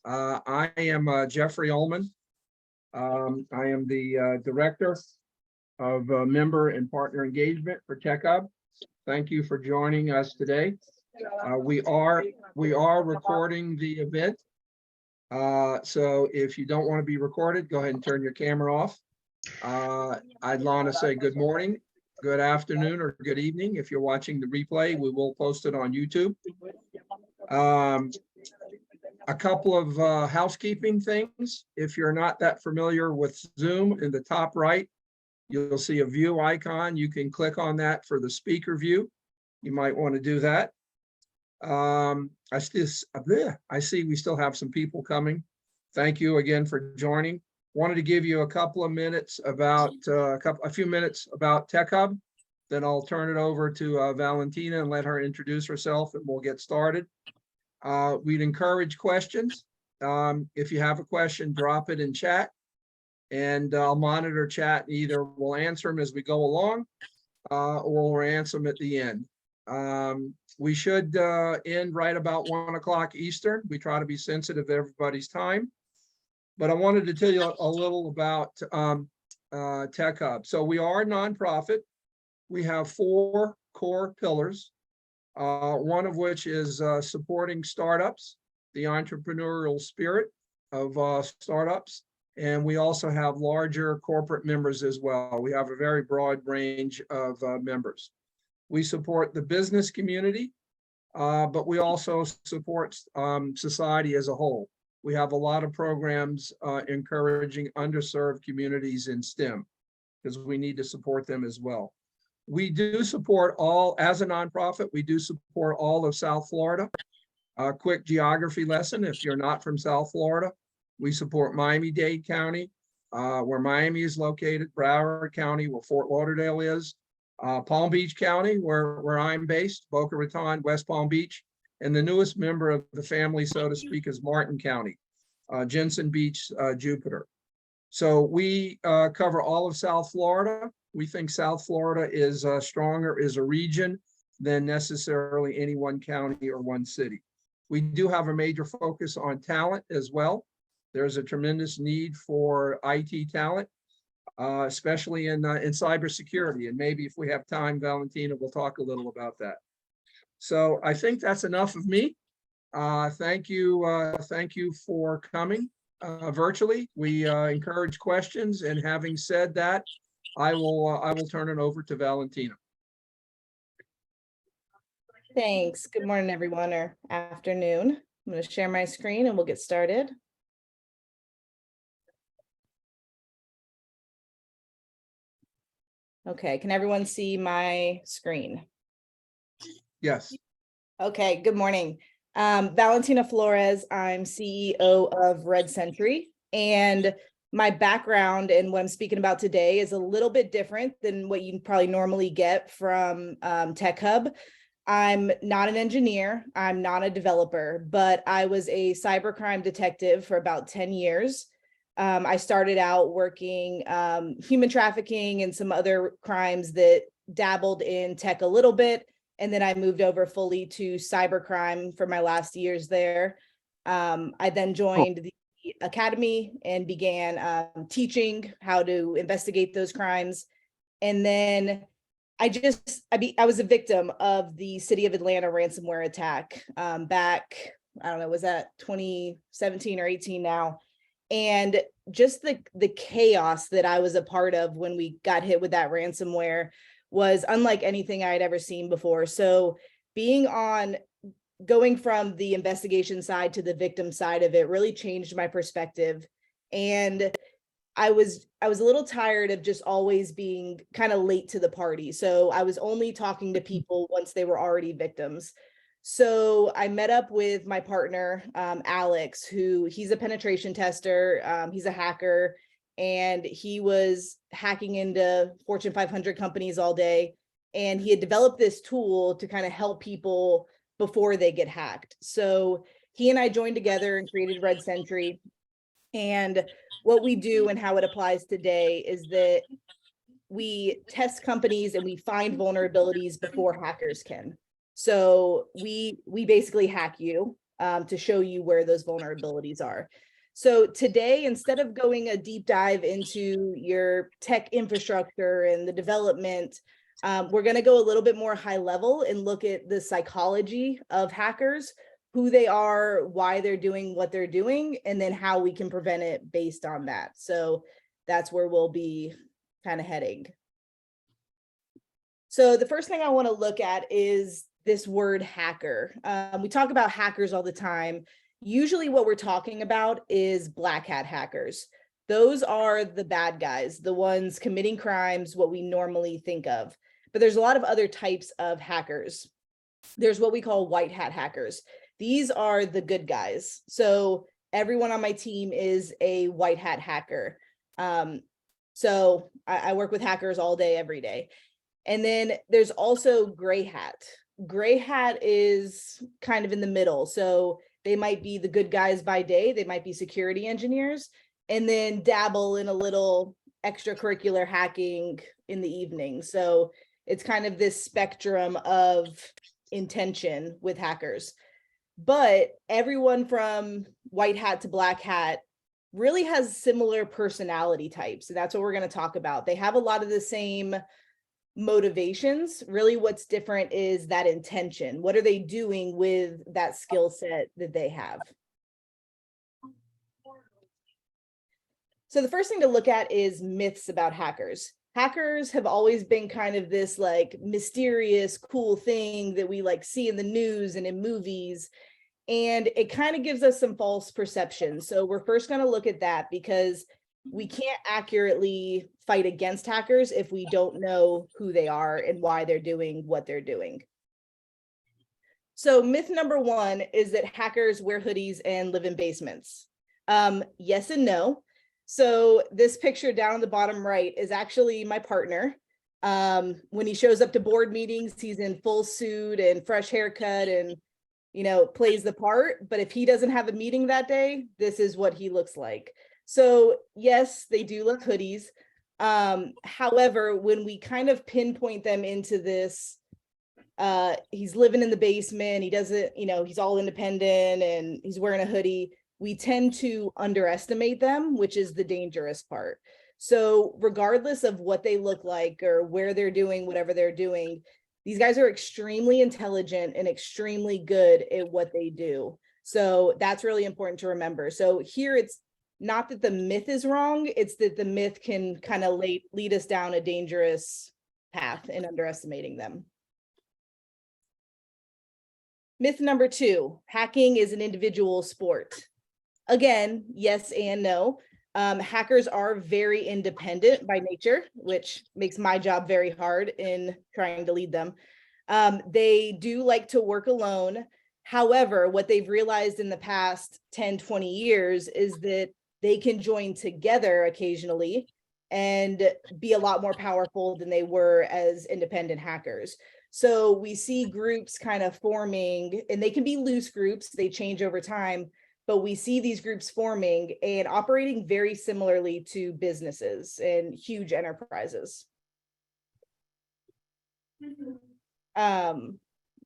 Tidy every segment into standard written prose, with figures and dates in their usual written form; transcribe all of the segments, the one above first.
I am Jeffrey Ullman. I am the Director of Member and Partner Engagement for TechHub. Thank you for joining us today. We are recording the event. So if you don't want to be recorded, go ahead and turn your camera off. I'd want to say good morning, good afternoon, or good evening. If you're watching the replay, we will post it on YouTube. A couple of housekeeping things. If you're not that familiar with Zoom, in the top right, you'll see a view icon. You can click on that for the speaker view. You might want to do that. I see we still have some people coming. Thank you again for joining. Wanted to give you a couple of minutes about a few minutes about TechHub. Then I'll turn it over to Valentina and let her introduce herself, and we'll get started. We'd encourage questions. If you have a question, drop it in chat, and I'll monitor chat. Either we'll answer them as we go along, or we'll answer them at the end. We should end right about 1 o'clock Eastern. We try to be sensitive to everybody's time. But I wanted to tell you a little about TechHub. So we are a nonprofit. We have 4 core pillars. One of which is supporting startups, the entrepreneurial spirit of startups. And we also have larger corporate members as well. We have a very broad range of members. We support the business community, but we also support society as a whole. We have a lot of programs encouraging underserved communities in STEM, because we need to support them as well. We do support all, as a nonprofit, we do support all of South Florida. A quick geography lesson, if you're not from South Florida, we support Miami-Dade County, where Miami is located, Broward County, where Fort Lauderdale is, Palm Beach County, where I'm based, Boca Raton, West Palm Beach, and the newest member of the family, so to speak, is Martin County, Jensen Beach, Jupiter. So we cover all of South Florida. We think South Florida is stronger as a region than necessarily any one county or one city. We do have a major focus on talent as well. There's a tremendous need for IT talent, especially in cybersecurity. And maybe if we have time, Valentina will talk a little about that. So I think that's enough of me. Thank you for coming virtually. We encourage questions, and having said that, I will turn it over to Valentina. Thanks. Good morning, everyone, or afternoon. I'm going to share my screen and we'll get started. Okay, can everyone see my screen? Yes. Okay, good morning. Valentina Flores, I'm CEO of Red Sentry, and my background and what I'm speaking about today is a little bit different than what you probably normally get from TechHub. I'm not an engineer, I'm not a developer, but I was a cybercrime detective for about 10 years. I started out working human trafficking and some other crimes that dabbled in tech a little bit. And then I moved over fully to cybercrime for my last years there. I then joined the academy and began teaching how to investigate those crimes. And then I was a victim of the city of Atlanta ransomware attack back, I don't know, was that 2017 or 18 now? And just the chaos that I was a part of when we got hit with that ransomware was unlike anything I had ever seen before. So going from the investigation side to the victim side of it really changed my perspective. And I was a little tired of just always being kind of late to the party. So I was only talking to people once they were already victims. So I met up with my partner, Alex, he's a penetration tester, he's a hacker, and he was hacking into Fortune 500 companies all day. And he had developed this tool to kind of help people before they get hacked. So he and I joined together and created RedSentry. And what we do and how it applies today is that we test companies and we find vulnerabilities before hackers can. So we basically hack you to show you where those vulnerabilities are. So today, instead of going a deep dive into your tech infrastructure and the development, we're going to go a little bit more high level and look at the psychology of hackers, who they are, why they're doing what they're doing, and then how we can prevent it based on that. So that's where we'll be kind of heading. So the first thing I want to look at is this word hacker. We talk about hackers all the time. Usually what we're talking about is black hat hackers. Those are the bad guys, the ones committing crimes, what we normally think of. But there's a lot of other types of hackers. There's what we call white hat hackers. These are the good guys. So everyone on my team is a white hat hacker. So I work with hackers all day, every day. And then there's also gray hat. Gray hat is kind of in the middle. So they might be the good guys by day. They might be security engineers, and then dabble in a little extracurricular hacking in the evening. So it's kind of this spectrum of intention with hackers. But everyone from white hat to black hat really has similar personality types. And that's what we're going to talk about. They have a lot of the same motivations. Really, what's different is that intention. What are they doing with that skill set that they have? So the first thing to look at is myths about hackers. Hackers have always been kind of this like mysterious, cool thing that we like see in the news and in movies. And it kind of gives us some false perceptions. So we're first going to look at that, because we can't accurately fight against hackers if we don't know who they are and why they're doing what they're doing. So myth number one is that hackers wear hoodies and live in basements. Yes and no. So this picture down on the bottom right is actually my partner. When he shows up to board meetings, he's in full suit and fresh haircut and, you know, plays the part. But if he doesn't have a meeting that day, this is what he looks like. So yes, they do love hoodies. However, when we kind of pinpoint them into this, he's living in the basement, he doesn't, you know, he's all independent and he's wearing a hoodie, we tend to underestimate them, which is the dangerous part. So regardless of what they look like or where they're doing whatever they're doing, these guys are extremely intelligent and extremely good at what they do. So that's really important to remember. So here it's not that the myth is wrong, it's that the myth can kind of lead us down a dangerous path in underestimating them. Myth number two, hacking is an individual sport. Again, yes and no. Hackers are very independent by nature, which makes my job very hard in trying to lead them. They do like to work alone. However, what they've realized in the past 10, 20 years is that they can join together occasionally and be a lot more powerful than they were as independent hackers. So we see groups kind of forming, and they can be loose groups, they change over time, but we see these groups forming and operating very similarly to businesses and huge enterprises. Let's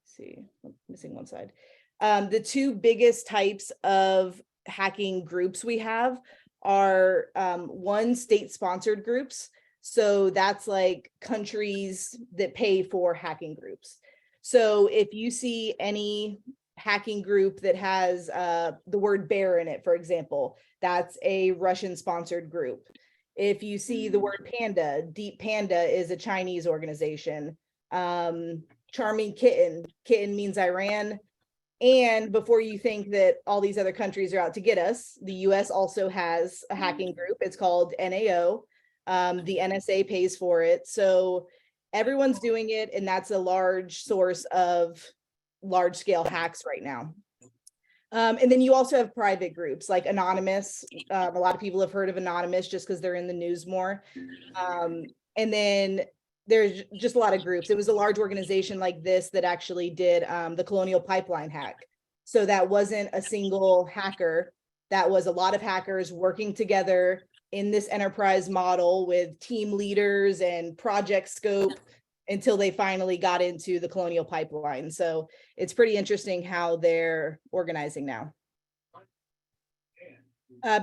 see, I'm missing one slide. The two biggest types of hacking groups we have are one, state-sponsored groups. So that's like countries that pay for hacking groups. So if you see any hacking group that has the word bear in it, for example, that's a Russian-sponsored group. If you see the word panda, Deep Panda is a Chinese organization. Charming Kitten, kitten means Iran. And before you think that all these other countries are out to get us, the US also has a hacking group. It's called NAO. The NSA pays for it. So everyone's doing it, and that's a large source of large-scale hacks right now. And then you also have private groups like Anonymous. A lot of people have heard of Anonymous just because they're in the news more. And then there's just a lot of groups. It was a large organization like this that actually did the Colonial Pipeline hack. So that wasn't a single hacker. That was a lot of hackers working together in this enterprise model with team leaders and project scope. until they finally got into the Colonial Pipeline. So it's pretty interesting how they're organizing now.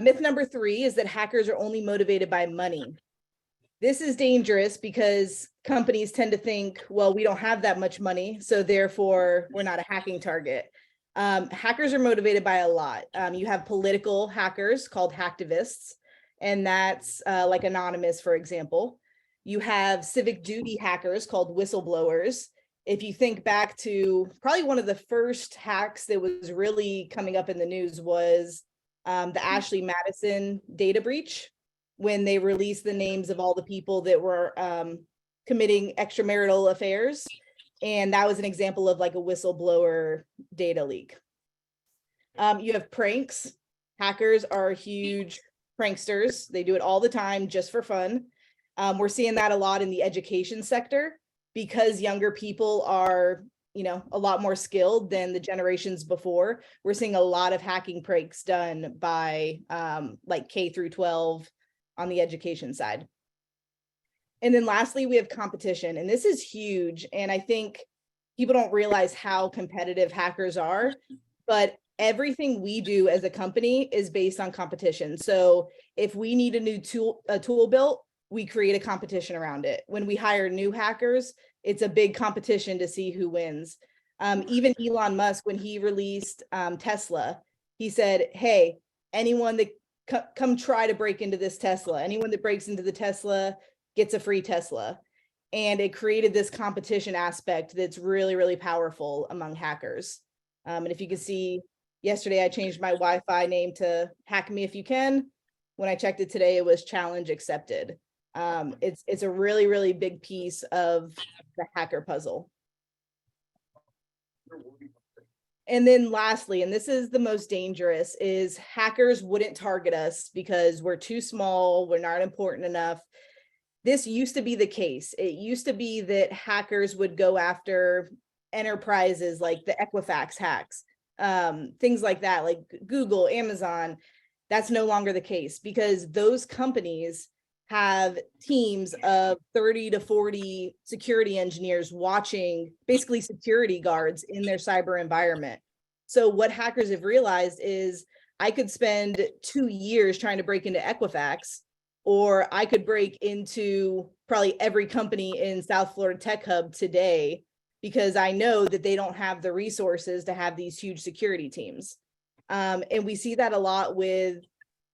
Myth number 3 is that hackers are only motivated by money. This is dangerous because companies tend to think, well, we don't have that much money, so therefore we're not a hacking target. Hackers are motivated by a lot. You have political hackers called hacktivists, and that's like Anonymous, for example. You have civic duty hackers called whistleblowers. If you think back to probably one of the first hacks that was really coming up in the news was the Ashley Madison data breach, when they released the names of all the people that were committing extramarital affairs. And that was an example of like a whistleblower data leak. You have pranks. Hackers are huge pranksters. They do it all the time just for fun. We're seeing that a lot in the education sector because younger people are, a lot more skilled than the generations before. We're seeing a lot of hacking pranks done by like K through 12 on the education side. And then lastly, we have competition, and this is huge. And I think people don't realize how competitive hackers are, but everything we do as a company is based on competition. So if we need a new tool built, we create a competition around it. When we hire new hackers, it's a big competition to see who wins. Even Elon Musk, when he released Tesla, he said, hey, anyone that come try to break into this Tesla, anyone that breaks into the Tesla gets a free Tesla. And it created this competition aspect that's really, really powerful among hackers. And if you can see, yesterday I changed my Wi-Fi name to Hack Me If You Can. When I checked it today, it was challenge accepted. It's a really, really big piece of the hacker puzzle. And then lastly, and this is the most dangerous, is hackers wouldn't target us because we're too small, we're not important enough. This used to be the case. It used to be that hackers would go after enterprises like the Equifax hacks, things like that, like Google, Amazon. That's no longer the case because those companies have teams of 30 to 40 security engineers watching, basically security guards in their cyber environment. So what hackers have realized is I could spend 2 years trying to break into Equifax, or I could break into probably every company in South Florida Tech Hub today because I know that they don't have the resources to have these huge security teams. And we see that a lot with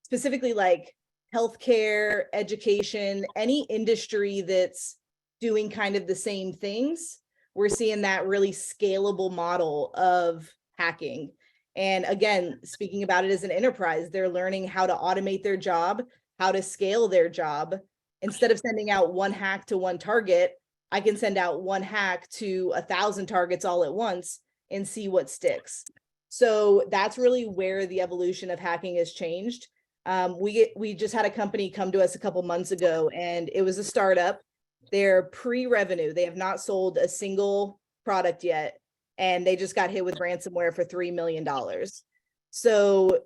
specifically like healthcare, education, any industry that's doing kind of the same things. We're seeing that really scalable model of hacking. And again, speaking about it as an enterprise, they're learning how to automate their job, how to scale their job. Instead of sending out one hack to one target, I can send out one hack to 1,000 targets all at once and see what sticks. So that's really where the evolution of hacking has changed. We just had a company come to us a couple months ago, and it was a startup. They're pre-revenue. They have not sold a single product yet, and they just got hit with ransomware for $3 million. So,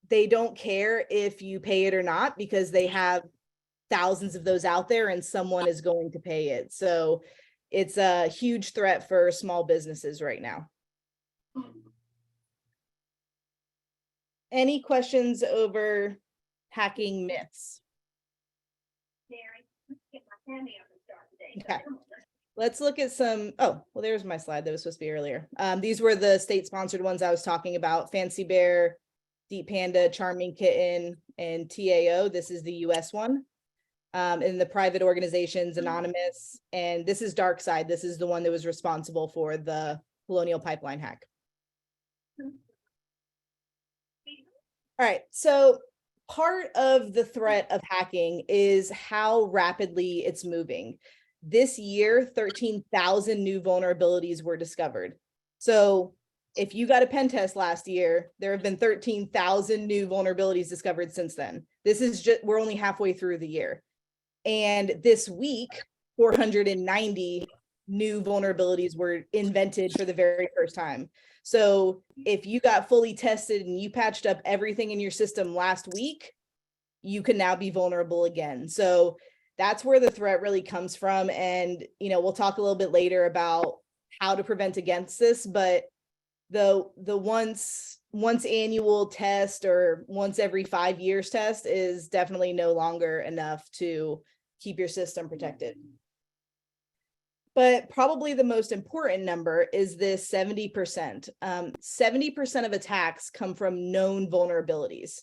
they don't care if you pay it or not because they have thousands of those out there and someone is going to pay it. So it's a huge threat for small businesses right now. Any questions over hacking myths? Okay. Let's look at some, oh, well, there's my slide that was supposed to be earlier. These were the state-sponsored ones I was talking about: Fancy Bear, Deep Panda, Charming Kitten, and TAO. This is the US one. And the private organizations, Anonymous, and this is DarkSide. This is the one that was responsible for the Colonial Pipeline hack. All right, so part of the threat of hacking is how rapidly it's moving. This year, 13,000 new vulnerabilities were discovered. So if you got a pen test last year, there have been 13,000 new vulnerabilities discovered since then. This is just, we're only halfway through the year. And this week, 490 new vulnerabilities were invented for the very first time. So if you got fully tested and you patched up everything in your system last week, you can now be vulnerable again. So that's where the threat really comes from. And, we'll talk a little bit later about how to prevent against this, but the once annual test or once every 5 years test is definitely no longer enough to keep your system protected. But probably the most important number is this 70%. 70% of attacks come from known vulnerabilities.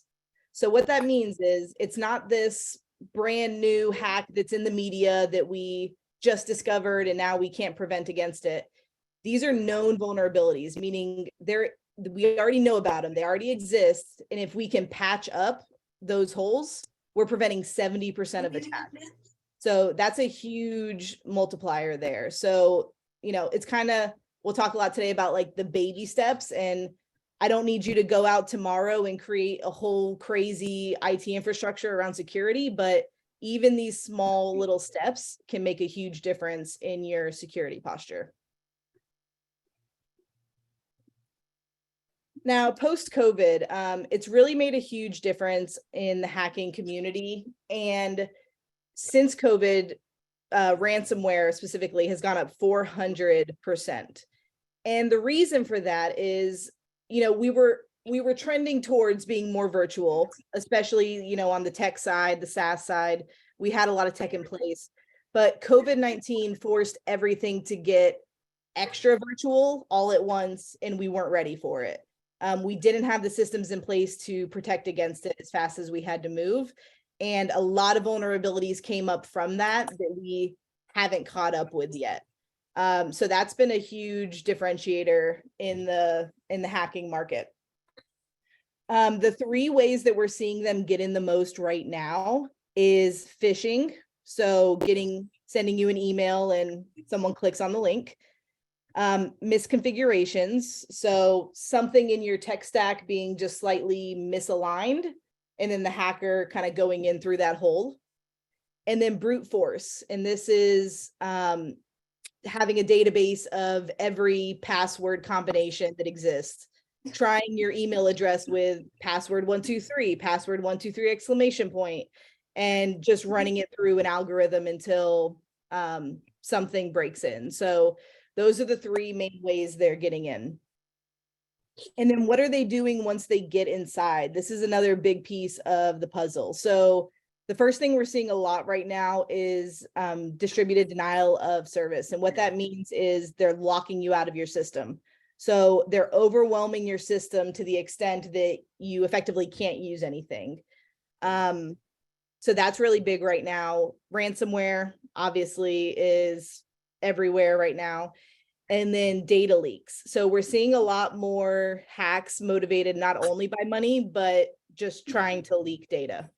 So what that means is it's not this brand new hack that's in the media that we just discovered and now we can't prevent against it. These are known vulnerabilities, meaning we already know about them. They already exist. And if we can patch up those holes, we're preventing 70% of attacks. So that's a huge multiplier there. So, it's kind of, we'll talk a lot today about like the baby steps, and I don't need you to go out tomorrow and create a whole crazy IT infrastructure around security, but even these small little steps can make a huge difference in your security posture. Now, post-COVID, it's really made a huge difference in the hacking community. And since COVID, ransomware specifically has gone up 400%. And the reason for that is, we were trending towards being more virtual, especially, on the tech side, the SaaS side. We had a lot of tech in place, but COVID-19 forced everything to get extra virtual all at once, and we weren't ready for it. We didn't have the systems in place to protect against it as fast as we had to move. And a lot of vulnerabilities came up from that we haven't caught up with yet. So that's been a huge differentiator in the hacking market. The 3 ways that we're seeing them get in the most right now is phishing. So sending you an email and someone clicks on the link. Misconfigurations. So something in your tech stack being just slightly misaligned, and then the hacker kind of going in through that hole. And then brute force. And this is having a database of every password combination that exists. Trying your email address with password 123, password 123 exclamation point, and just running it through an algorithm until something breaks in. So those are the 3 main ways they're getting in. And then what are they doing once they get inside? This is another big piece of the puzzle. So the first thing we're seeing a lot right now is distributed denial of service. And what that means is they're locking you out of your system. So they're overwhelming your system to the extent that you effectively can't use anything. So that's really big right now. Ransomware obviously is everywhere right now. And then data leaks. So we're seeing a lot more hacks motivated not only by money, but just trying to leak data.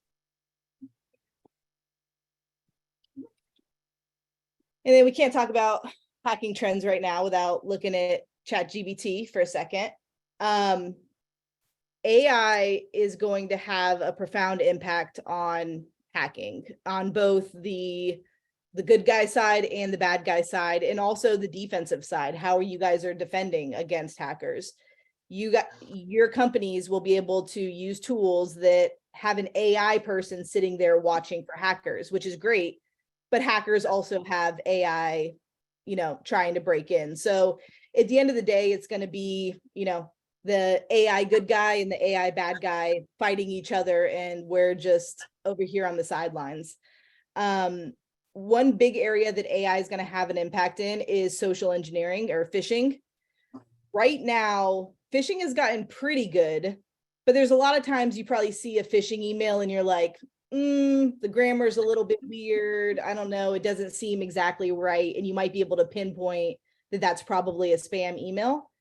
And then we can't talk about hacking trends right now without looking at ChatGPT for a second. AI is going to have a profound impact on hacking, on both the good guy side and the bad guy side, and also the defensive side. How you guys are defending against hackers. Your companies will be able to use tools that have an AI person sitting there watching for hackers, which is great. But hackers also have AI, trying to break in. So at the end of the day, it's going to be, the AI good guy and the AI bad guy fighting each other, and we're just over here on the sidelines. One big area that AI is going to have an impact in is social engineering or phishing. Right now, phishing has gotten pretty good, but there's a lot of times you probably see a phishing email and you're like, the grammar's a little bit weird. I don't know. It doesn't seem exactly right. And you might be able to pinpoint that that's probably a spam email.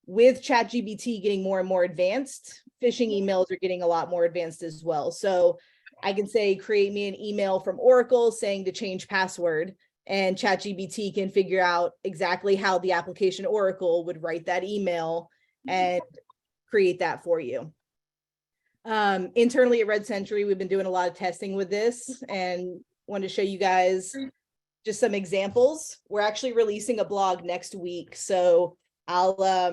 With ChatGPT getting more and more advanced, phishing emails are getting a lot more advanced as well. So I can say, create me an email from Oracle saying to change password, and ChatGPT can figure out exactly how the application Oracle would write that email and create that for you. Internally at RedSentry, we've been doing a lot of testing with this and wanted to show you guys just some examples. We're actually releasing a blog next week, so I'll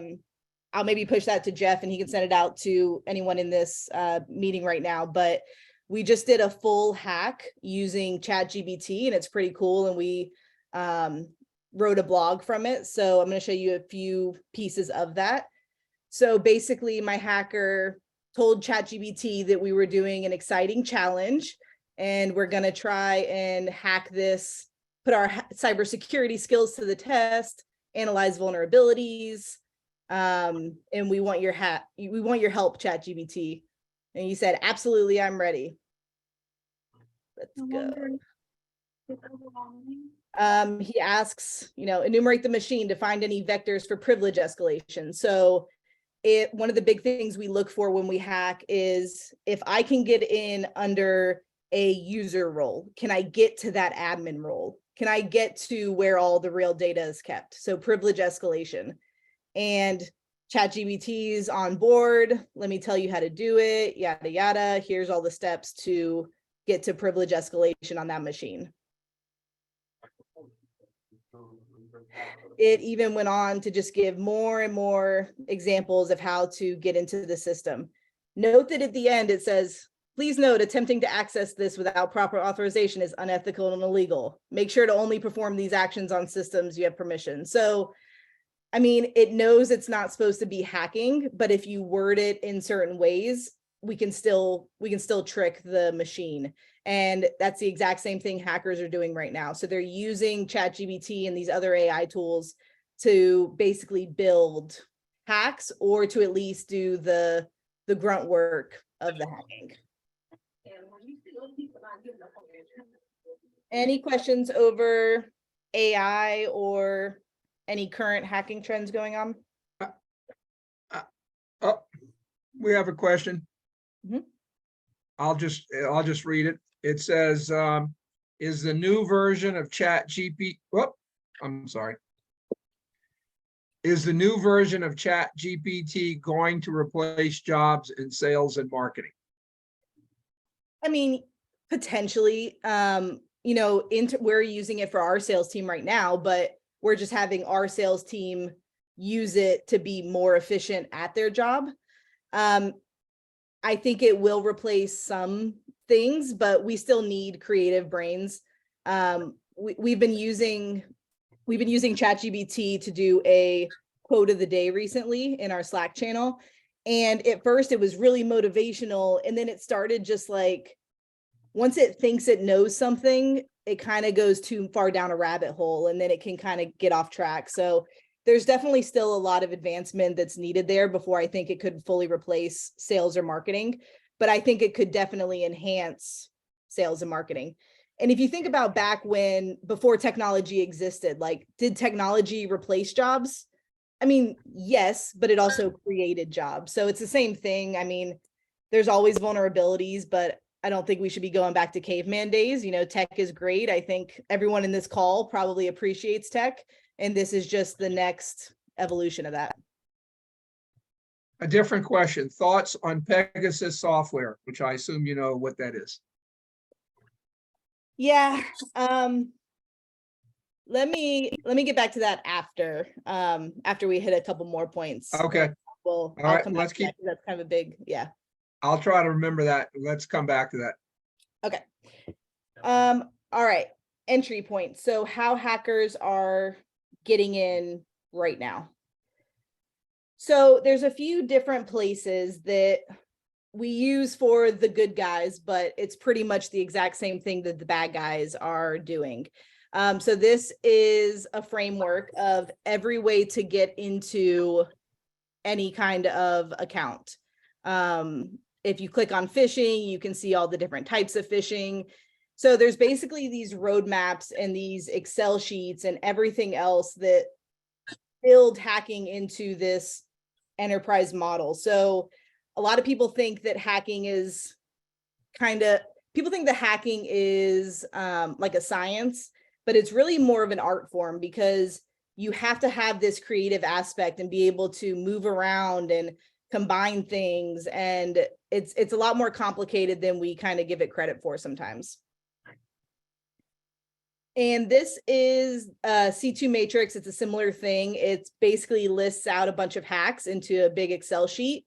maybe push that to Jeff and he can send it out to anyone in this meeting right now. But We just did a full hack using ChatGPT, and it's pretty cool. And we wrote a blog from it. So I'm going to show you a few pieces of that. So basically, my hacker told ChatGPT that we were doing an exciting challenge, and we're going to try and hack this, put our cybersecurity skills to the test, analyze vulnerabilities, and we want your help, ChatGPT. And you said, absolutely, I'm ready. Let's go. He asks, enumerate the machine to find any vectors for privilege escalation. So one of the big things we look for when we hack is, if I can get in under a user role, can I get to that admin role? Can I get to where all the real data is kept? So privilege escalation. And ChatGPT is on board. Let me tell you how to do it, yada, yada. Here's all the steps to get to privilege escalation on that machine. It even went on to just give more and more examples of how to get into the system. Note that at the end, it says, please note, attempting to access this without proper authorization is unethical and illegal. Make sure to only perform these actions on systems you have permission. So, I mean, it knows it's not supposed to be hacking, but if you word it in certain ways, we can still trick the machine. And that's the exact same thing hackers are doing right now. So they're using ChatGPT and these other AI tools to basically build hacks, or to at least do the grunt work of the hacking. Any questions over AI or any current hacking trends going on? Oh, we have a question. Mhm. I'll just read it. It says, is the new version of ChatGPT, is the new version of ChatGPT going to replace jobs in sales and marketing? I mean, potentially, we're using it for our sales team right now, but we're just having our sales team use it to be more efficient at their job. I think it will replace some things, but we still need creative brains. We've been using ChatGPT to do a quote of the day recently in our Slack channel. And at first it was really motivational. And then it started just like, once it thinks it knows something, it kind of goes too far down a rabbit hole, and then it can kind of get off track. So there's definitely still a lot of advancement that's needed there before I think it could fully replace sales or marketing, but I think it could definitely enhance sales and marketing. And if you think about back before technology existed, like, did technology replace jobs? I mean, yes, but it also created jobs. So it's the same thing. I mean, there's always vulnerabilities, but I don't think we should be going back to caveman days. Tech is great. I think everyone in this call probably appreciates tech, and this is just the next evolution of that. A different question. Thoughts on Pegasus software, which I assume you know what that is. Yeah. Let me get back to that after we hit a couple more points. Okay. Well, All right, let's keep. That's kind of a big, yeah. I'll try to remember that. Let's come back to that. Okay. All right. Entry point. So how hackers are getting in right now. So there's a few different places that we use for the good guys, but it's pretty much the exact same thing that the bad guys are doing. So this is a framework of every way to get into any kind of account. If you click on phishing, you can see all the different types of phishing. So there's basically these roadmaps and these Excel sheets and everything else that build hacking into this enterprise model. So a lot of people think that hacking is like a science, but it's really more of an art form, because you have to have this creative aspect and be able to move around and combine things. And it's a lot more complicated than we kind of give it credit for sometimes. And this is a C2 matrix. It's a similar thing. It basically lists out a bunch of hacks into a big Excel sheet.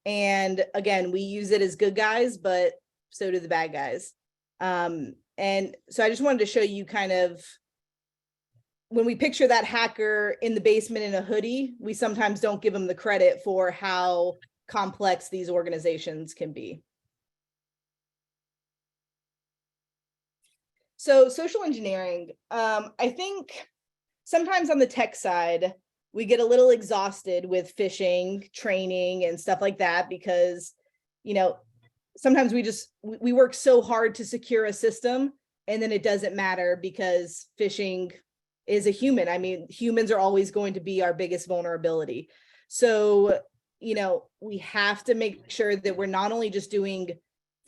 And again, we use it as good guys, but so do the bad guys. And so I just wanted to show you kind of, when we picture that hacker in the basement in a hoodie, we sometimes don't give them the credit for how complex these organizations can be. So social engineering, I think sometimes on the tech side, we get a little exhausted with phishing training and stuff like that, because, you know, sometimes we work so hard to secure a system, and then it doesn't matter because phishing is a human. I mean, humans are always going to be our biggest vulnerability. So, you know, we have to make sure that we're not only just doing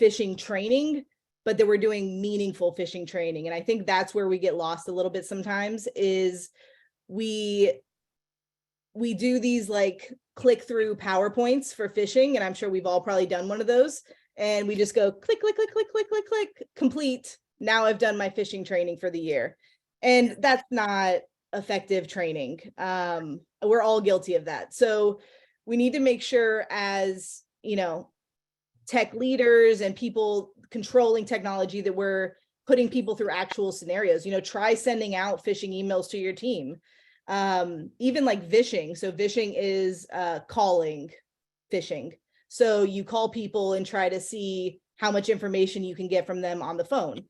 phishing training, but that we're doing meaningful phishing training. And I think that's where we get lost a little bit sometimes, is we do these like click through PowerPoints for phishing. And I'm sure we've all probably done one of those. And we just go click, click, click, click, click, click, click, complete. Now I've done my phishing training for the year. And that's not effective training. We're all guilty of that. So we need to make sure, as, you know, tech leaders and people controlling technology, that we're putting people through actual scenarios. You know, try sending out phishing emails to your team. Even like vishing. So vishing is calling phishing. So you call people and try to see how much information you can get from them on the phone.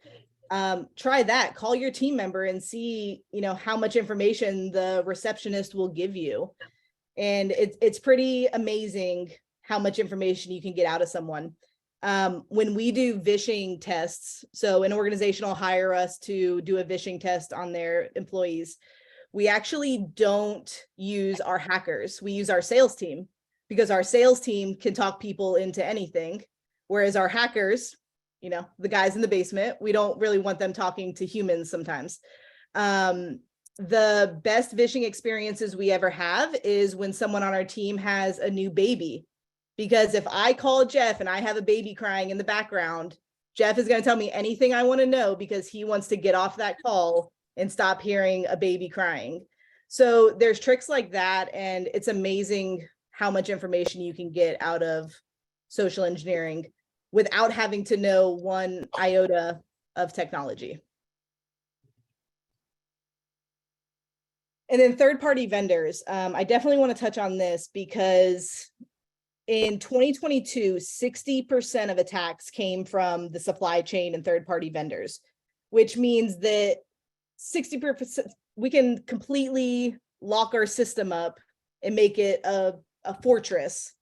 Try that. Call your team member and see, you know, how much information the receptionist will give you. And it's pretty amazing how much information you can get out of someone. When we do vishing tests, so an organization will hire us to do a vishing test on their employees, we actually don't use our hackers. We use our sales team, because our sales team can talk people into anything. Whereas our hackers, you know, the guys in the basement, we don't really want them talking to humans sometimes. The best vishing experiences we ever have is when someone on our team has a new baby. Because if I call Jeff and I have a baby crying in the background, Jeff is going to tell me anything I want to know, because he wants to get off that call and stop hearing a baby crying. So there's tricks like that. And it's amazing how much information you can get out of social engineering without having to know one iota of technology. And then third-party vendors. I definitely want to touch on this, because in 2022, 60% of attacks came from the supply chain and third-party vendors, which means that 60%, we can completely lock our system up and make it a fortress.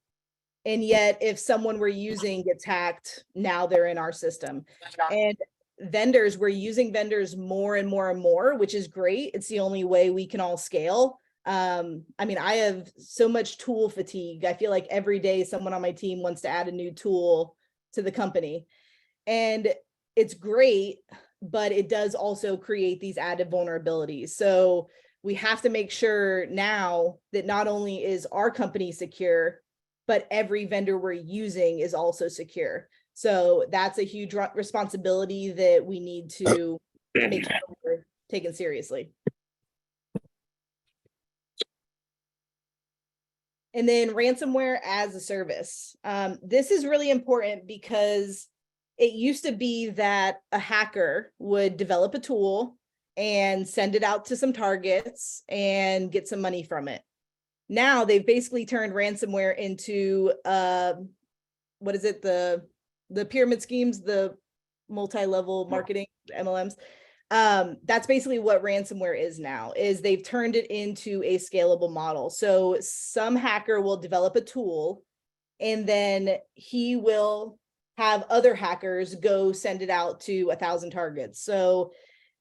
And yet, if someone we're using gets hacked, now they're in our system. And vendors, we're using vendors more and more and more, which is great. It's the only way we can all scale. I mean, I have so much tool fatigue. I feel like every day someone on my team wants to add a new tool to the company. And it's great, but it does also create these added vulnerabilities. So we have to make sure now that not only is our company secure, but every vendor we're using is also secure. So that's a huge responsibility that we need to make sure we're taken seriously. And then ransomware as a service. This is really important, because it used to be that a hacker would develop a tool and send it out to some targets and get some money from it. Now they've basically turned ransomware into what is it, the pyramid schemes, the multi-level marketing, MLMs. That's basically what ransomware is now, is they've turned it into a scalable model. So some hacker will develop a tool, and then he will have other hackers go send it out to 1,000 targets. So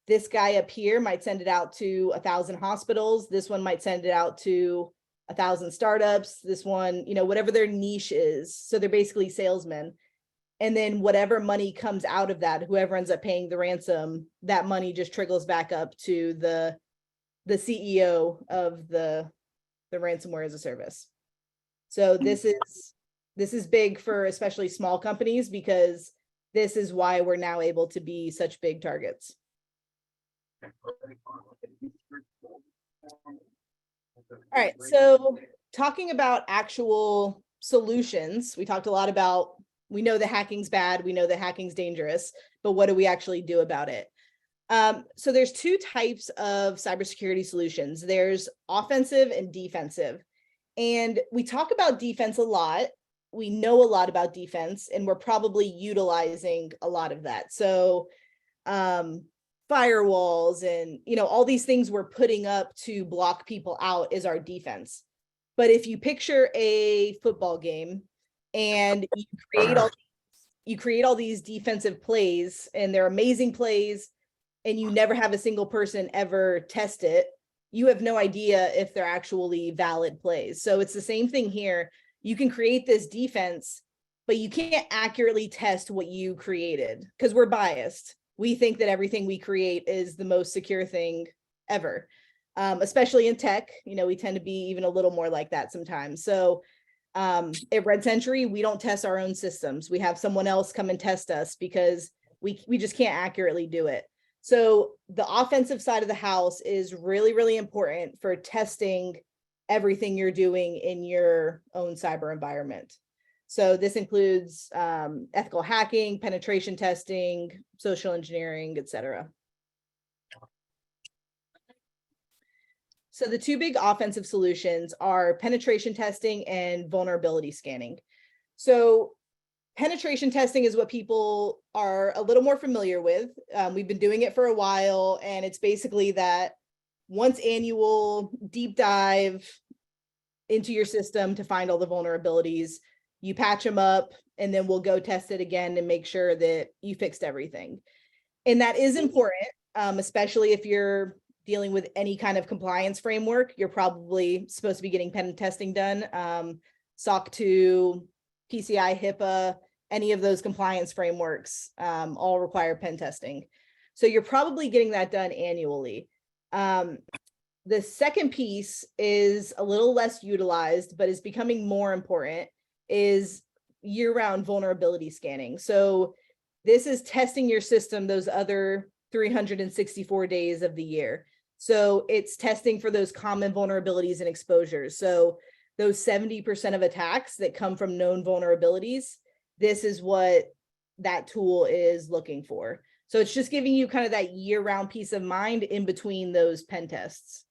this guy up here might send it out to 1,000 hospitals. This one might send it out to 1,000 startups. This one, you know, whatever their niche is. So they're basically salesmen. And then whatever money comes out of that, whoever ends up paying the ransom, that money just trickles back up to the CEO of the ransomware as a service. So this is big for especially small companies, because this is why we're now able to be such big targets. All right, so talking about actual solutions, we talked a lot about we know that hacking's bad, we know that hacking's dangerous, but what do we actually do about it? So there's two types of cybersecurity solutions. There's offensive and defensive. And we talk about defense a lot. We know a lot about defense, and we're probably utilizing a lot of that. So firewalls and, all these things we're putting up to block people out is our defense. But if you picture a football game and you create all these defensive plays, and they're amazing plays, and you never have a single person ever test it, you have no idea if they're actually valid plays. So it's the same thing here. You can create this defense, but you can't accurately test what you created because we're biased. We think that everything we create is the most secure thing ever, especially in tech. We tend to be even a little more like that sometimes. So at RedSentry, we don't test our own systems. We have someone else come and test us because we just can't accurately do it. So the offensive side of the house is really, really important for testing everything you're doing in your own cyber environment. So this includes ethical hacking, penetration testing, social engineering, etc. So the two big offensive solutions are penetration testing and vulnerability scanning. So penetration testing is what people are a little more familiar with. We've been doing it for a while, and it's basically that once annual deep dive into your system to find all the vulnerabilities, you patch them up, and then we'll go test it again and make sure that you fixed everything. And that is important, especially if you're dealing with any kind of compliance framework. You're probably supposed to be getting pen testing done. SOC 2, PCI, HIPAA, any of those compliance frameworks all require pen testing. So you're probably getting that done annually. The second piece is a little less utilized, but is becoming more important, is year-round vulnerability scanning. So this is testing your system those other 364 days of the year. So it's testing for those common vulnerabilities and exposures. So those 70% of attacks that come from known vulnerabilities, this is what that tool is looking for. So it's just giving you kind of that year-round peace of mind in between those pen tests.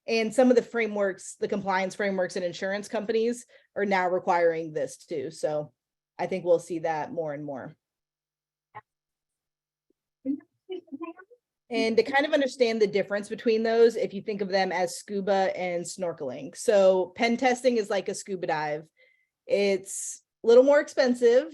And some of the frameworks, the compliance frameworks and insurance companies are now requiring this too. So I think we'll see that more and more. And to kind of understand the difference between those, if you think of them as scuba and snorkeling. So pen testing is like a scuba dive. It's a little more expensive,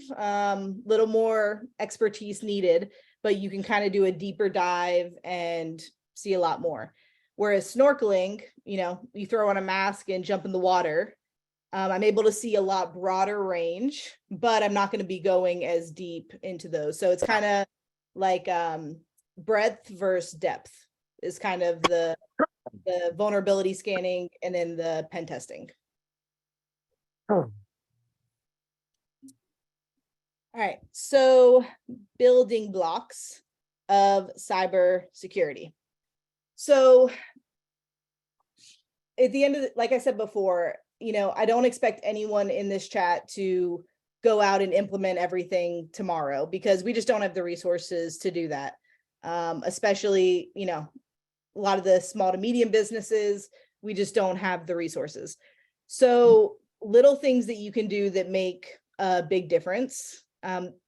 little more expertise needed, but you can kind of do a deeper dive and see a lot more. Whereas snorkeling, you throw on a mask and jump in the water. I'm able to see a lot broader range, but I'm not going to be going as deep into those. So it's kind of like breadth versus depth is kind of the vulnerability scanning and then the pen testing. Oh. All right, so building blocks of cybersecurity. So at the end of like I said before, I don't expect anyone in this chat to go out and implement everything tomorrow because we just don't have the resources to do that. Especially, a lot of the small to medium businesses, we just don't have the resources. So little things that you can do that make a big difference.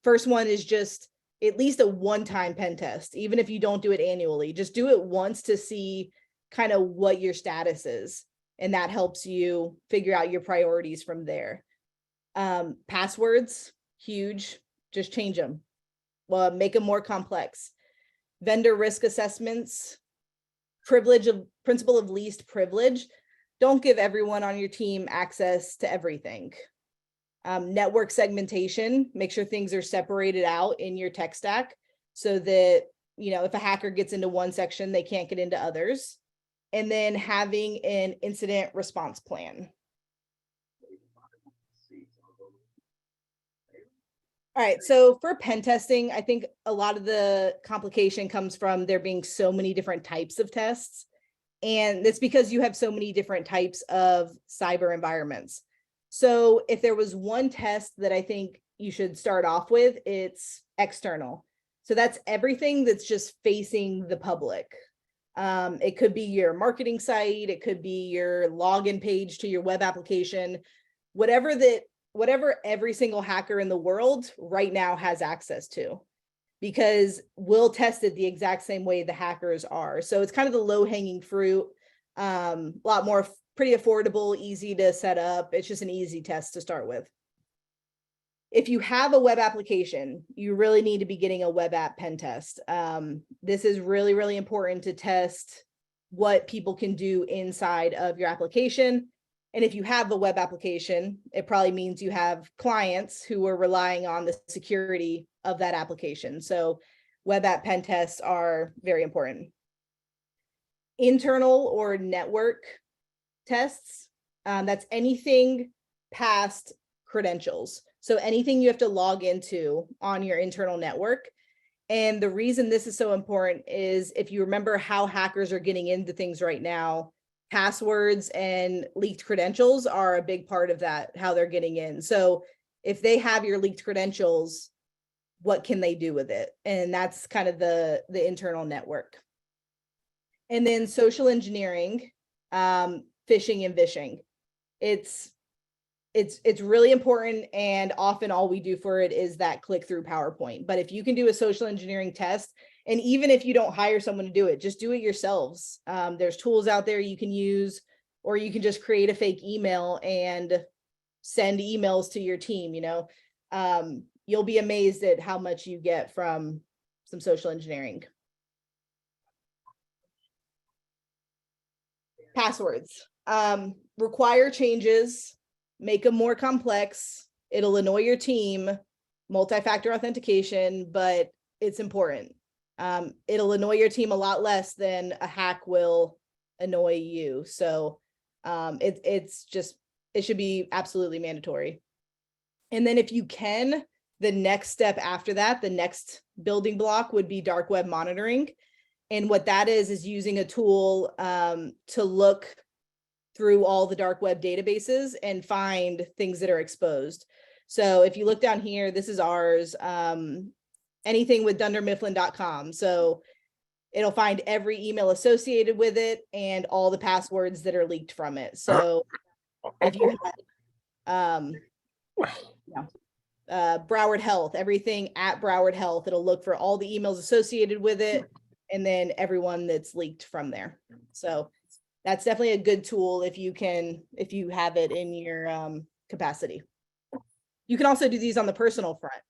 First one is just at least a one-time pen test, even if you don't do it annually, just do it once to see kind of what your status is. And that helps you figure out your priorities from there. Passwords, huge, just change them. Well, make them more complex. Vendor risk assessments, principle of least privilege. Don't give everyone on your team access to everything. Network segmentation, make sure things are separated out in your tech stack so that, if a hacker gets into one section, they can't get into others. And then having an incident response plan. All right, so for pen testing, I think a lot of the complication comes from there being so many different types of tests. And that's because you have so many different types of cyber environments. So if there was one test that I think you should start off with, it's external. So that's everything that's just facing the public. It could be your marketing site, it could be your login page to your web application, whatever every single hacker in the world right now has access to, because we'll test it the exact same way the hackers are. So it's kind of the low-hanging fruit, a lot more pretty affordable, easy to set up. It's just an easy test to start with. If you have a web application, you really need to be getting a web app pen test. This is really, really important to test what people can do inside of your application. And if you have a web application, it probably means you have clients who are relying on the security of that application. So web app pen tests are very important. Internal or network tests, that's anything past credentials. So anything you have to log into on your internal network. And the reason this is so important is if you remember how hackers are getting into things right now, passwords and leaked credentials are a big part of that, how they're getting in. So if they have your leaked credentials, what can they do with it? And that's kind of the internal network. And then social engineering, phishing and vishing. It's really important, and often all we do for it is that click through PowerPoint. But if you can do a social engineering test, and even if you don't hire someone to do it, just do it yourselves. There's tools out there you can use, or you can just create a fake email and send emails to your team. You'll be amazed at how much you get from some social engineering. Passwords. Require changes, make them more complex. It'll annoy your team, multi-factor authentication, but it's important. It'll annoy your team a lot less than a hack will annoy you. So it should be absolutely mandatory. And then if you can, the next step after that, the next building block would be dark web monitoring. And what that is using a tool to look through all the dark web databases and find things that are exposed. So if you look down here, this is ours, anything with dundermifflin.com. So it'll find every email associated with it and all the passwords that are leaked from it. So if you have, Broward Health, everything at Broward Health, it'll look for all the emails associated with it and then everyone that's leaked from there. So that's definitely a good tool if you have it in your capacity. You can also do these on the personal front.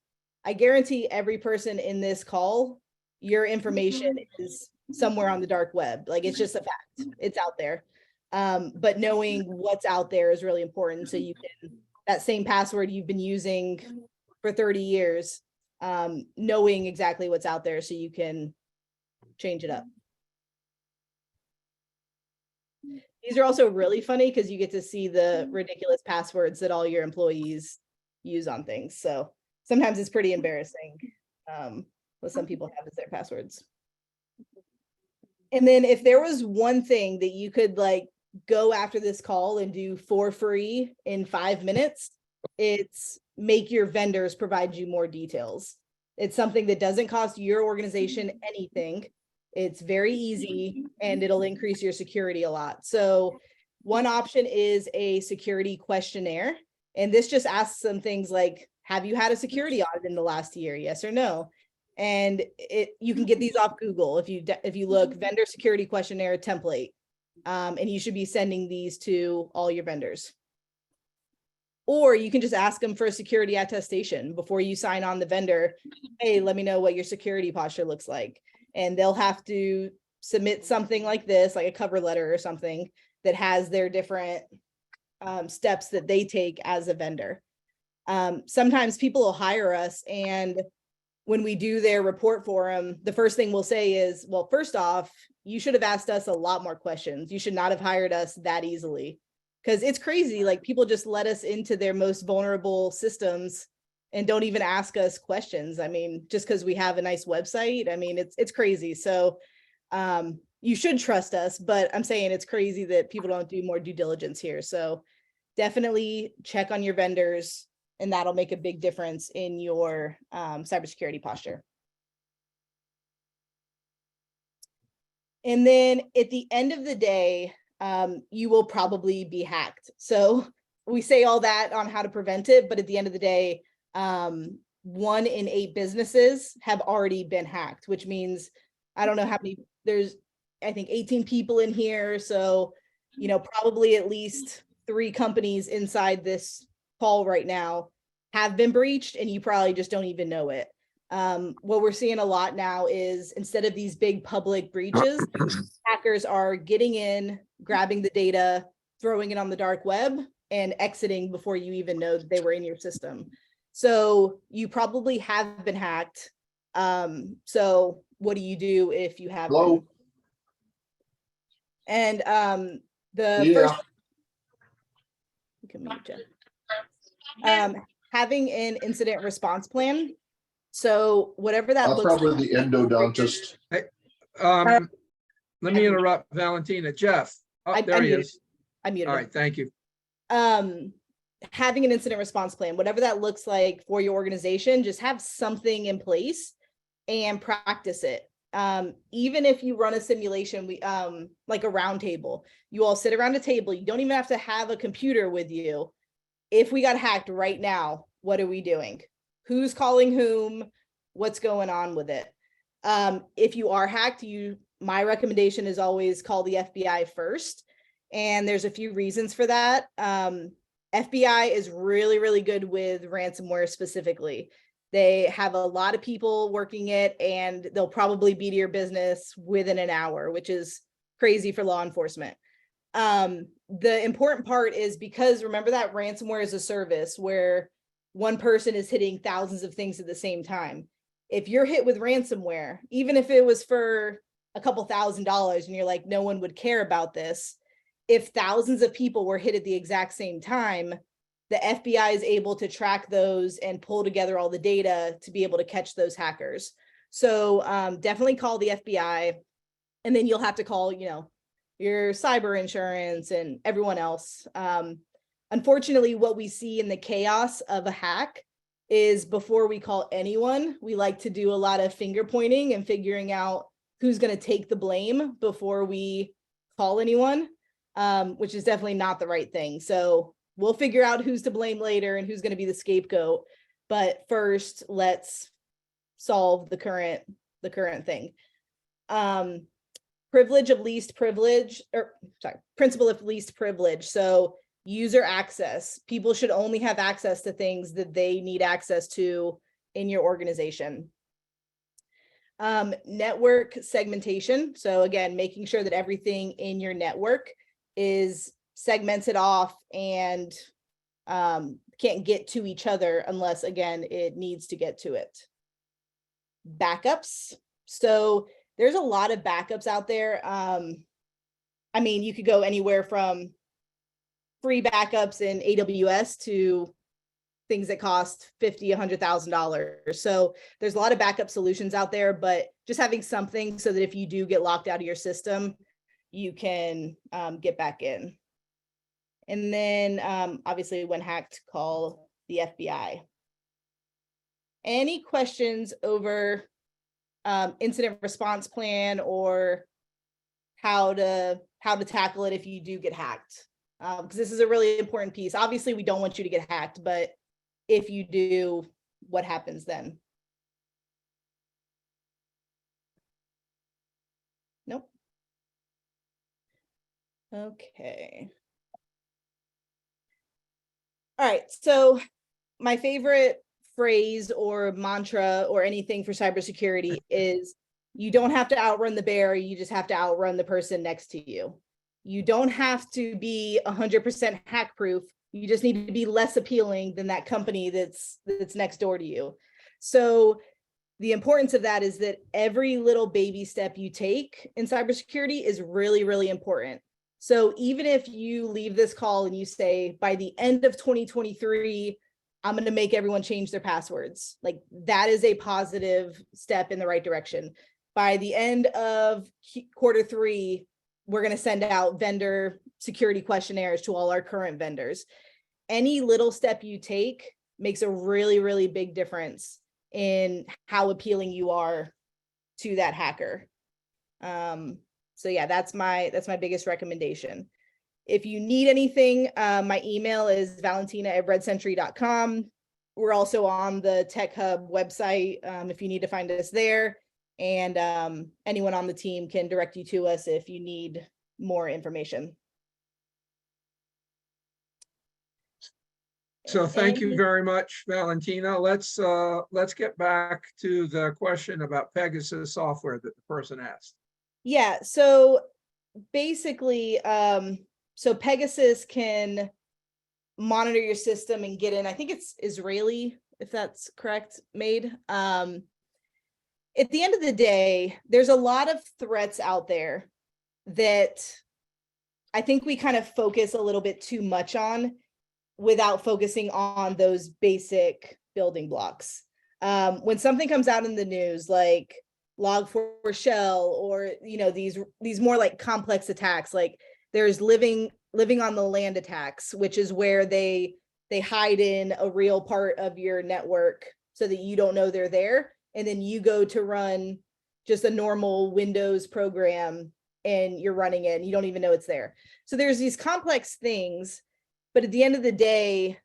I guarantee every person in this call, your information is somewhere on the dark web. Like, it's just a fact, it's out there. But knowing what's out there is really important. So you can, that same password you've been using for 30 years, knowing exactly what's out there so you can change it up. These are also really funny because you get to see the ridiculous passwords that all your employees use on things. So sometimes it's pretty embarrassing what some people have as their passwords. And then if there was one thing that you could go after this call and do for free in 5 minutes, it's make your vendors provide you more details. It's something that doesn't cost your organization anything. It's very easy and it'll increase your security a lot. So one option is a security questionnaire. And this just asks some things like, have you had a security audit in the last year? Yes or no? And you can get these off Google if you look vendor security questionnaire template, and you should be sending these to all your vendors. Or you can just ask them for a security attestation before you sign on the vendor. Hey, let me know what your security posture looks like. And they'll have to submit something like this, like a cover letter or something that has their different steps that they take as a vendor. Sometimes people will hire us, and when we do their report for them, the first thing we'll say is, well, first off, you should have asked us a lot more questions. You should not have hired us that easily. Because it's crazy, like people just let us into their most vulnerable systems and don't even ask us questions. I mean, just because we have a nice website, I mean, it's crazy. So you should trust us, but I'm saying it's crazy that people don't do more due diligence here. So definitely check on your vendors. and that'll make a big difference in your cybersecurity posture. And then at the end of the day, you will probably be hacked. So we say all that on how to prevent it, but at the end of the day, 1 in 8 businesses have already been hacked, which means I don't know how many, there's, I think 18 people in here. So, you know, probably at least 3 companies inside this call right now have been breached, and you probably just don't even know it. What we're seeing a lot now is, instead of these big public breaches, hackers are getting in, grabbing the data, throwing it on the dark web, and exiting before you even know that they were in your system. So you probably have been hacked. So what do you do if you have Hello? been? And Yeah. first, you can mute you. Having an incident response plan. So whatever that looks Probably like. the endodontist. Let me interrupt Valentina. Jeff, oh, there he is. I muted All him. right, thank you. Having an incident response plan, whatever that looks like for your organization, just have something in place and practice it. Even if you run a simulation, we like a round table, you all sit around a table, you don't even have to have a computer with you. If we got hacked right now, what are we doing? Who's calling whom? What's going on with it? If you are hacked, my recommendation is always call the FBI first. And there's a few reasons for that. FBI is really, really good with ransomware specifically. They have a lot of people working it, and they'll probably be to your business within an hour, which is crazy for law enforcement. The important part is, because remember that ransomware is a service where one person is hitting thousands of things at the same time. If you're hit with ransomware, even if it was for a couple $1,000s and you're like, no one would care about this, if thousands of people were hit at the exact same time, the FBI is able to track those and pull together all the data to be able to catch those hackers. So definitely call the FBI, and then you'll have to call, you know, your cyber insurance and everyone else. Unfortunately, what we see in the chaos of a hack is, before we call anyone, we like to do a lot of finger pointing and figuring out who's going to take the blame before we call anyone, which is definitely not the right thing. So we'll figure out who's to blame later and who's going to be the scapegoat. But first, let's solve the current thing. Privilege of least privilege, or sorry, principle of least privilege. So user access. People should only have access to things that they need access to in your organization. Network segmentation. So again, making sure that everything in your network is segmented off and can't get to each other unless, again, it needs to get to it. Backups. So there's a lot of backups out there. I mean, you could go anywhere from free backups in AWS to things that cost $50,000, $100,000. So there's a lot of backup solutions out there, but just having something so that if you do get locked out of your system, you can get back in. And then obviously, when hacked, call the FBI. Any questions over incident response plan or how to tackle it if you do get hacked? Because this is a really important piece. Obviously, we don't want you to get hacked, but if you do, what happens then? Nope. Okay. All right, so my favorite phrase or mantra or anything for cybersecurity is, you don't have to outrun the bear, you just have to outrun the person next to you. You don't have to be 100% hack proof. You just need to be less appealing than that company that's next door to you. So the importance of that is that every little baby step you take in cybersecurity is really, really important. So even if you leave this call and you say, by the end of 2023, I'm going to make everyone change their passwords, like that is a positive step in the right direction. By the end of Q3, we're going to send out vendor security questionnaires to all our current vendors. Any little step you take makes a really, really big difference in how appealing you are to that hacker. So yeah, that's my biggest recommendation. If you need anything, my email is valentina@redsentry.com. We're also on the Tech Hub website if you need to find us there. And anyone on the team can direct you to us if you need more information. So thank you very much, Valentina. Let's get back to the question about Pegasus software that the person asked. Yeah, so basically, so Pegasus can monitor your system and get in. I think it's Israeli, if that's correct, made. At the end of the day, there's a lot of threats out there that I think we kind of focus a little bit too much on without focusing on those basic building blocks. When something comes out in the news, like Log4Shell, or these more like complex attacks, like there's living on the land attacks, which is where they hide in a real part of your network so that you don't know they're there, and then you go to run just a normal Windows program and you're running it and you don't even know it's there. So there's these complex things, but at the end of the day,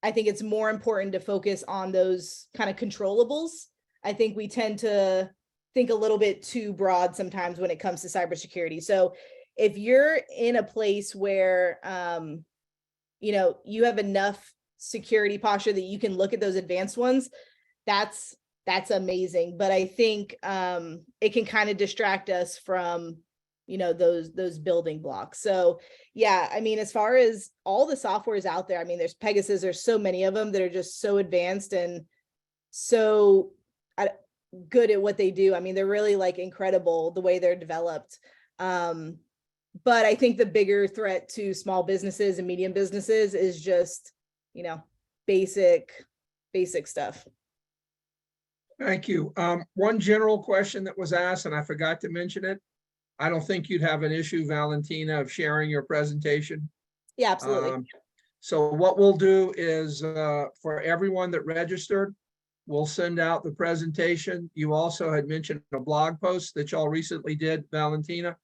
I think it's more important to focus on those kind of controllables. I think we tend to think a little bit too broad sometimes when it comes to cybersecurity. So if you're in a place where, you have enough security posture that you can look at those advanced ones, that's amazing. But I think it can kind of distract us from, those building blocks. So yeah, I mean, as far as all the software is out there, I mean, there's Pegasus, there's so many of them that are just so advanced and so good at what they do. I mean, they're really like incredible the way they're developed. But I think the bigger threat to small businesses and medium businesses is just, basic stuff. Thank you. One general question that was asked, and I forgot to mention it. I don't think you'd have an issue, Valentina, of sharing your presentation. Yeah, absolutely. So what we'll do is for everyone that registered, we'll send out the presentation. You also had mentioned a blog post that y'all recently did, Valentina.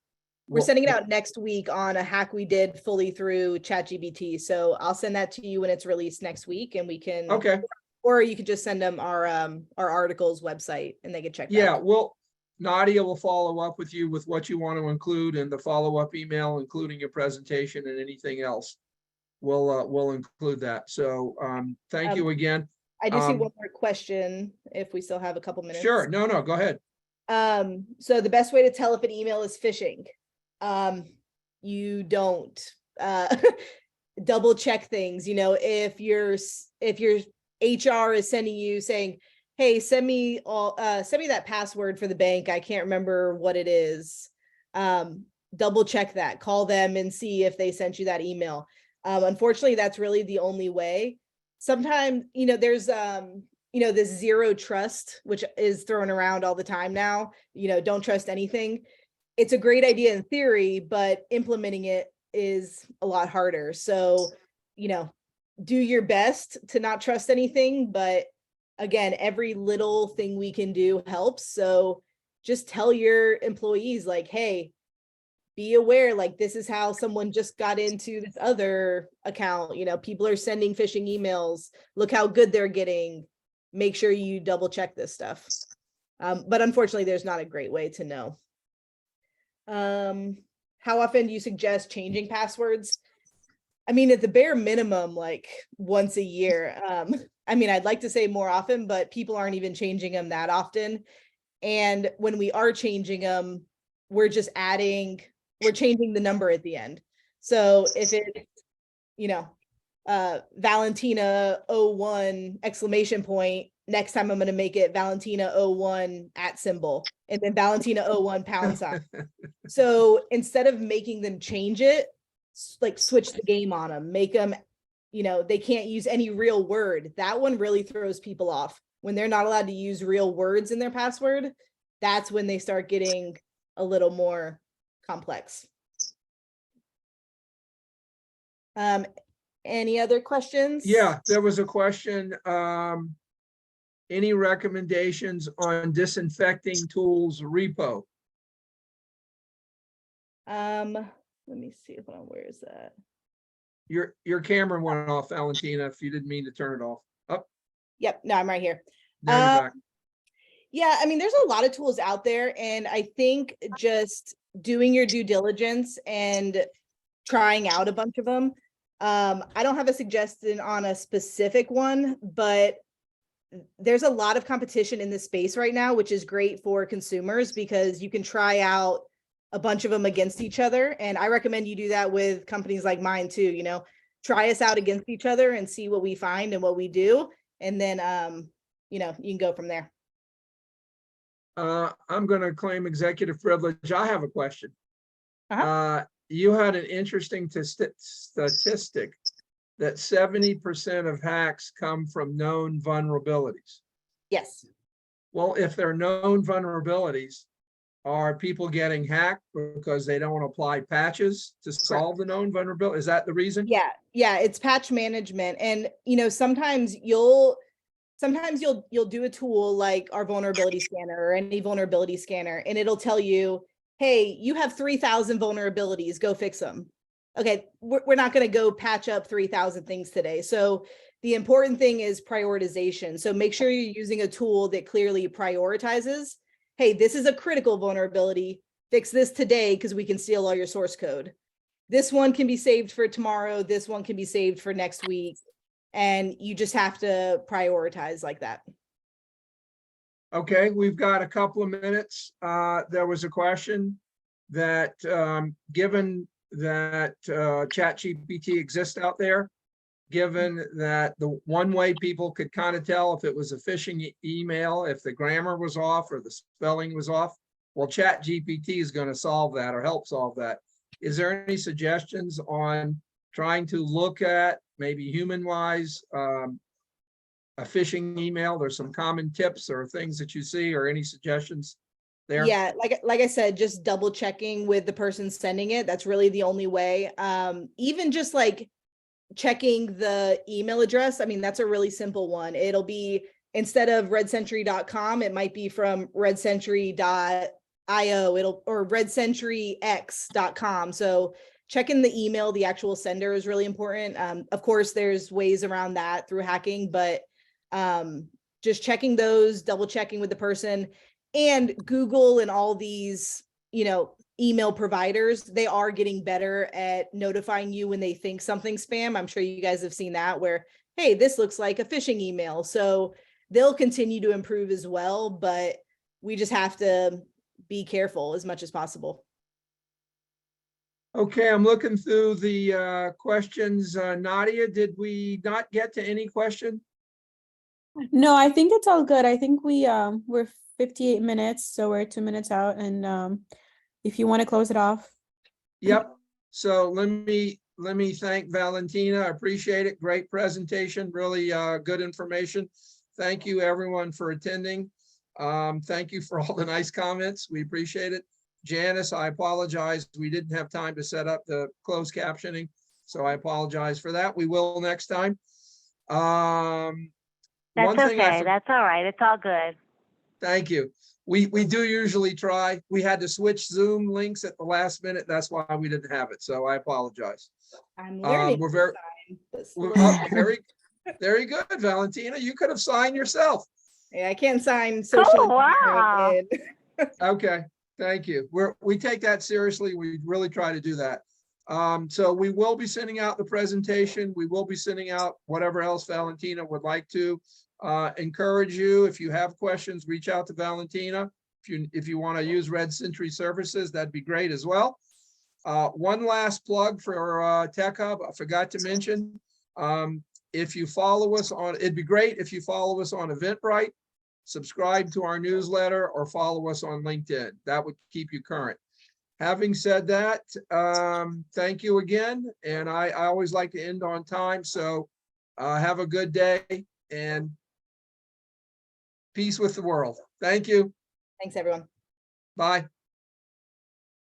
We're sending it out next week on a hack we did fully through ChatGPT. So I'll send that to you when it's released next week, and we can. Okay. Or you could just send them our articles website and they can check. Yeah, well, Nadia will follow up with you with what you want to include in the follow-up email, including your presentation and anything else. We'll include that. So thank you again. I do see one more question if we still have a couple minutes. Sure. No, go ahead. So the best way to tell if an email is phishing, you don't double check things. If your HR is sending you saying, hey, send me that password for the bank, I can't remember what it is, double check that, call them and see if they sent you that email. Unfortunately, that's really the only way. Sometimes, there's this zero trust, which is thrown around all the time now, don't trust anything. It's a great idea in theory, but implementing it is a lot harder. So, do your best to not trust anything, but again, every little thing we can do helps. So just tell your employees, like, hey, be aware, like, this is how someone just got into this other account. People are sending phishing emails. Look how good they're getting. Make sure you double check this stuff. But unfortunately, there's not a great way to know. How often do you suggest changing passwords? I mean, at the bare minimum, like once a year. I mean, I'd like to say more often, but people aren't even changing them that often. And when we are changing them, we're changing the number at the end. So if it's, Valentina 01 exclamation point, next time I'm going to make it Valentina 01 @ and then Valentina 01 #. So instead of making them change it, like switch the game on them, make them, they can't use any real word. That one really throws people off. When they're not allowed to use real words in their password, that's when they start getting a little more complex. Any other questions? Yeah, there was a question. Any recommendations on disinfecting tools repo? Let me see. Hold on, where is that? Your camera went off, Valentina, if you didn't mean to turn it off. Up, Yep, no, I'm right here. there you're back. Yeah, I mean, there's a lot of tools out there, and I think just doing your due diligence and trying out a bunch of them. I don't have a suggestion on a specific one, but there's a lot of competition in this space right now, which is great for consumers because you can try out a bunch of them against each other. And I recommend you do that with companies like mine too, you know, try us out against each other and see what we find and what we do. And then, you know, you can go from there. I'm going to claim executive privilege. I have a question. Uh-huh. You had an interesting statistic that 70% of hacks come from known vulnerabilities. Yes. Well, if they're known vulnerabilities, are people getting hacked because they don't apply patches to solve the known vulnerability? Is that the reason? Yeah. Yeah. It's patch management. And, you know, sometimes you'll do a tool like our vulnerability scanner or any vulnerability scanner, and it'll tell you, hey, you have 3,000 vulnerabilities, go fix them. Okay, we're not going to go patch up 3,000 things today. So the important thing is prioritization. So make sure you're using a tool that clearly prioritizes, hey, this is a critical vulnerability, fix this today because we can steal all your source code. This one can be saved for tomorrow. This one can be saved for next week. And you just have to prioritize like that. Okay, we've got a couple of minutes. There was a question that given that ChatGPT exists out there, given that the one way people could kind of tell if it was a phishing email, if the grammar was off or the spelling was off, well, ChatGPT is going to solve that or help solve that. Is there any suggestions on trying to look at maybe human-wise a phishing email? There's some common tips or things that you see, or any suggestions there? Yeah, like I said, just double checking with the person sending it. That's really the only way. Even just like checking the email address. I mean, that's a really simple one. It'll be, instead of RedSentry.com, it might be from RedSentry.io or RedSentryX.com. So checking the email, the actual sender, is really important. Of course, there's ways around that through hacking, but just checking those, double checking with the person. And Google and all these, you know, email providers, they are getting better at notifying you when they think something's spam. I'm sure you guys have seen that, where, hey, this looks like a phishing email. So they'll continue to improve as well, but we just have to be careful as much as possible. Okay, I'm looking through the questions. Nadia, did we not get to any question? No, I think it's all good. I think we're 58 minutes, so we're 2 minutes out, and if you want to close it off. Yep. So let me thank Valentina. I appreciate it. Great presentation, really good information. Thank you everyone for attending. Thank you for all the nice comments. We appreciate it. Janice, I apologize. We didn't have time to set up the closed captioning, so I apologize for that. We will next time. That's okay. That's all right. It's all good. Thank you. We do usually try. We had to switch Zoom links at the last minute. That's why we didn't have it. So I apologize. I'm learning. We're very, very good, Valentina. You could have signed yourself. Yeah, I can't sign social. Oh, wow. Okay, thank you. We take that seriously. We really try to do that. So we will be sending out the presentation. We will be sending out whatever else Valentina would like to. Encourage you, if you have questions, reach out to Valentina. If you want to use RedSentry services, that'd be great as well. One last plug for Tech Hub. I forgot to mention, if you follow us on, it'd be great if you follow us on Eventbrite, subscribe to our newsletter, or follow us on LinkedIn. That would keep you current. Having said that, thank you again. And I always like to end on time. So have a good day and peace with the world. Thank you. Thanks, everyone. Bye.